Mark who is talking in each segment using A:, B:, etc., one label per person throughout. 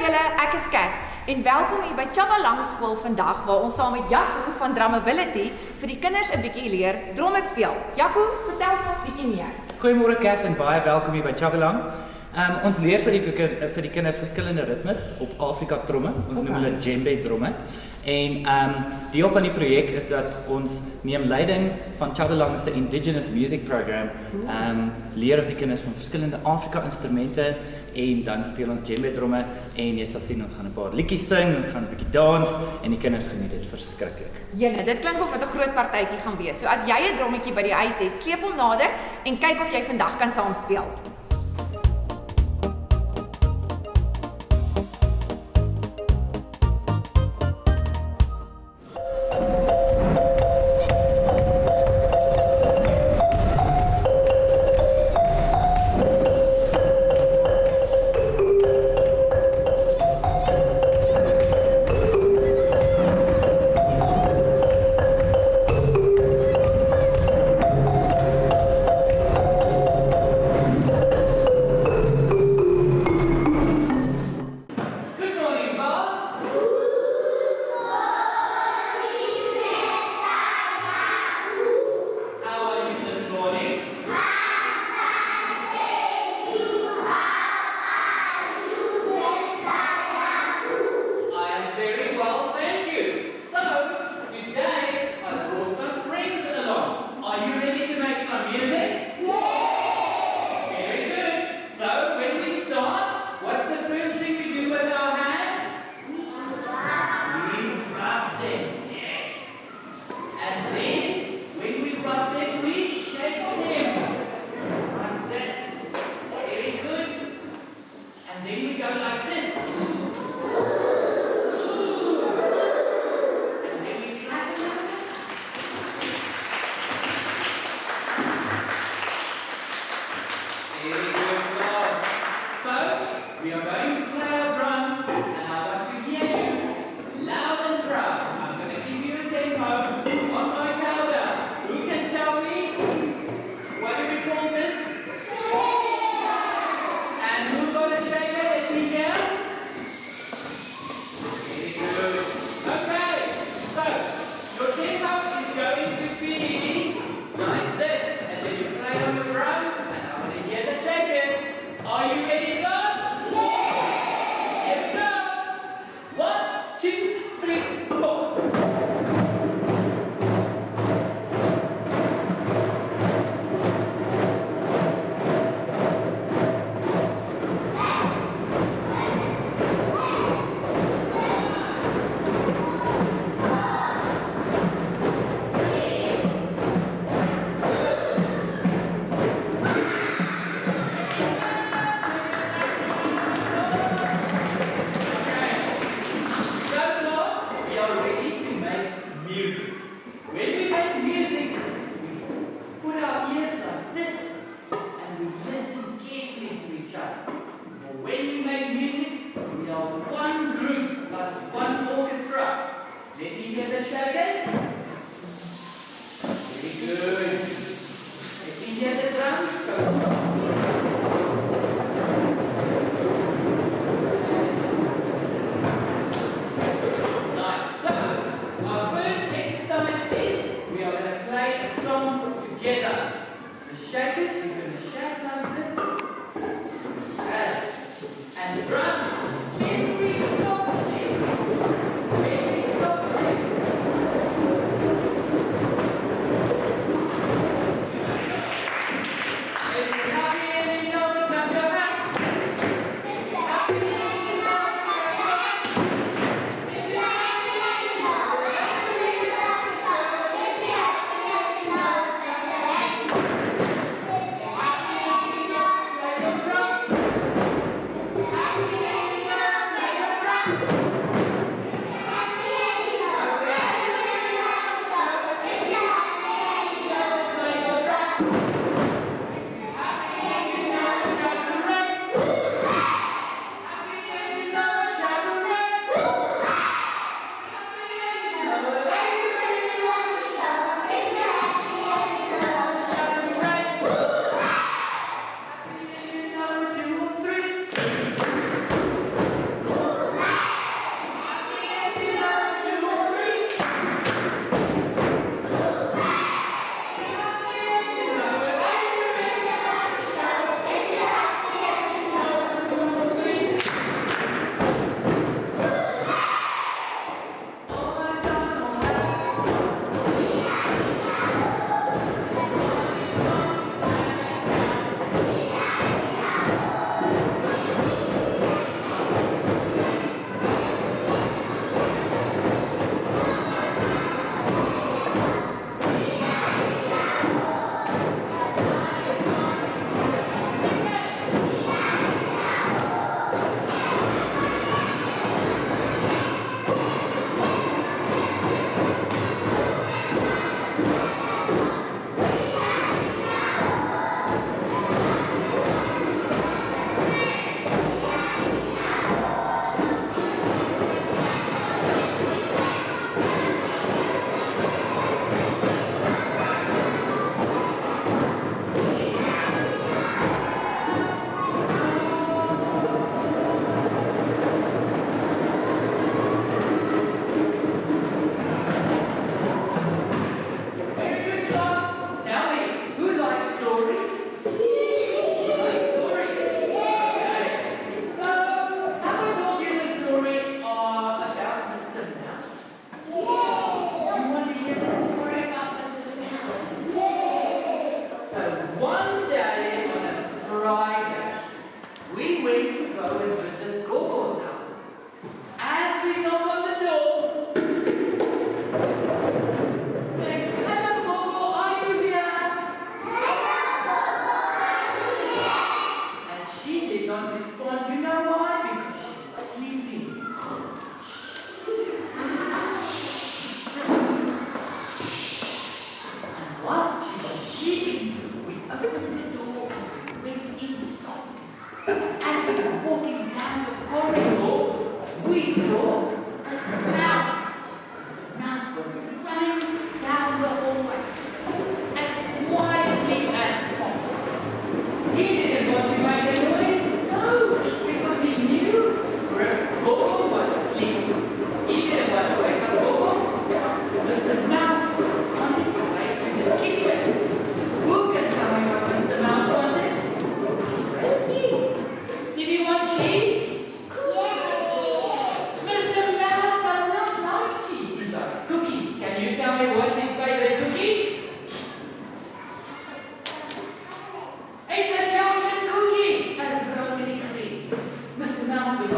A: julle, ek is Kat en welkom hier by Chabalang Skool vandag waar ons saam met Jaco van Drumability vir die kinders 'n bietjie leer dromme speel. Jaco, vertel vir ons bietjie meer.
B: Goeiemôre Kat en baie welkom hier by Chabalang. Ons leer vir die kinders verskillende ritmes op Afrika tromme. Ons noem hulle djembe dromme. En deel van die projek is dat ons neem leiding van Chabalang se Indigenous Music Program. Leer ons die kinders van verskillende Afrika instrumente en dan speel ons djembe dromme en jy sal sien ons gaan 'n paar liedjies sing, ons gaan 'n bietjie dans en die kinders geniet dit verskriklik.
A: Jene, dit klink of dit 'n groot partytjie gaan wees. So as jy 'n drommetjie by die huis het, sleep hom nader en kyk of jy vandag kan saam speel.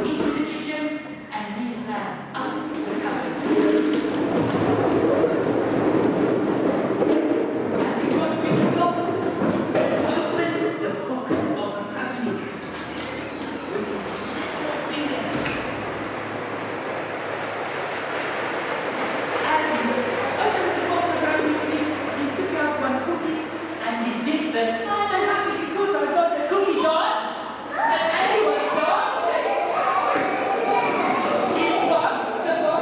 C: into the kitchen and we ran up the cupboard. As we got to the top, we opened the box of brownie with its little fingers. As we opened the box of brownie, he took out one cookie and he did the I'm happy because I got the cookie dance. And as he was dancing, he bumped the box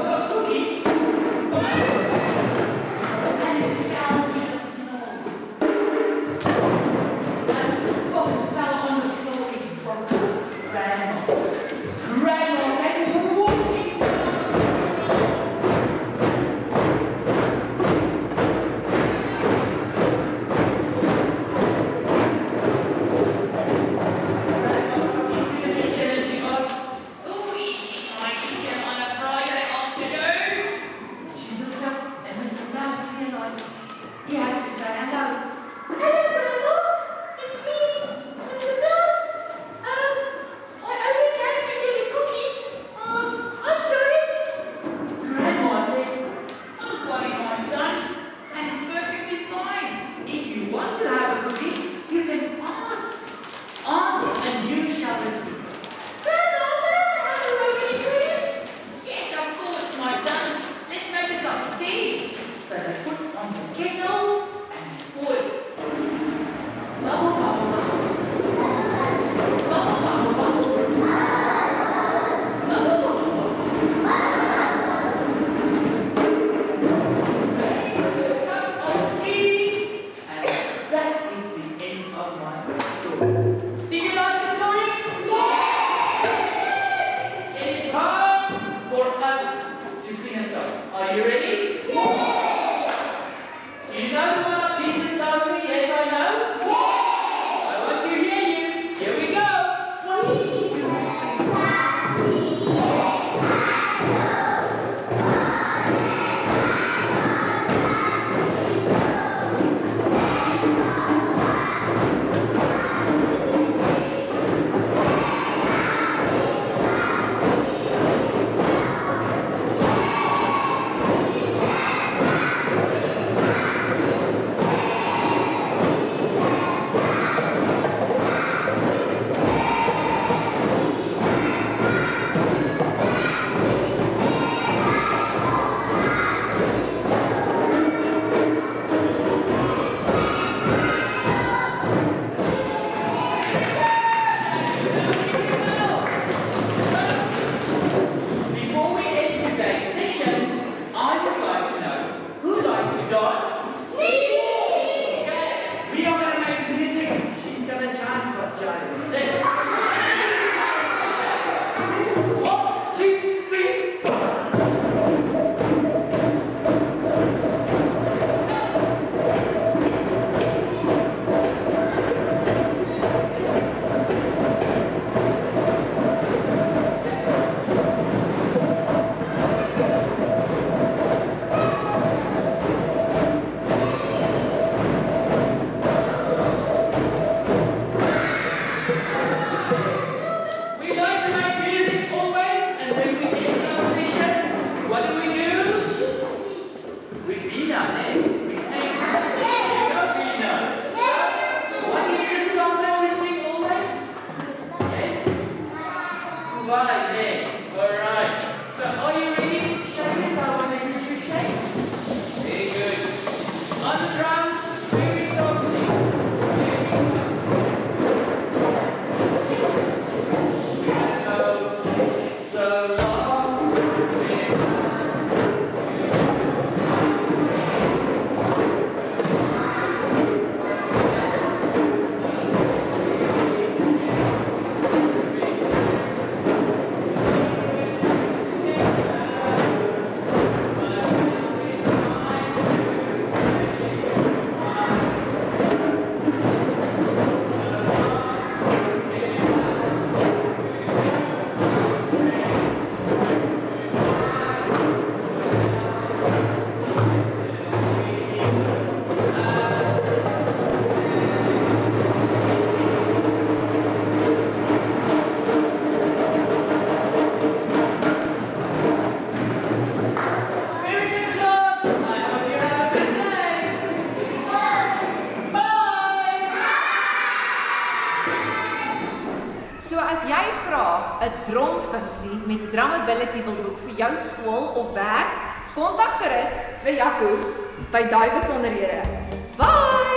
A: 'n dromfunksie met Drummability wil boek vir jou skool of werk, kontak gerus vir Jaco by daai besonderhede. Bye!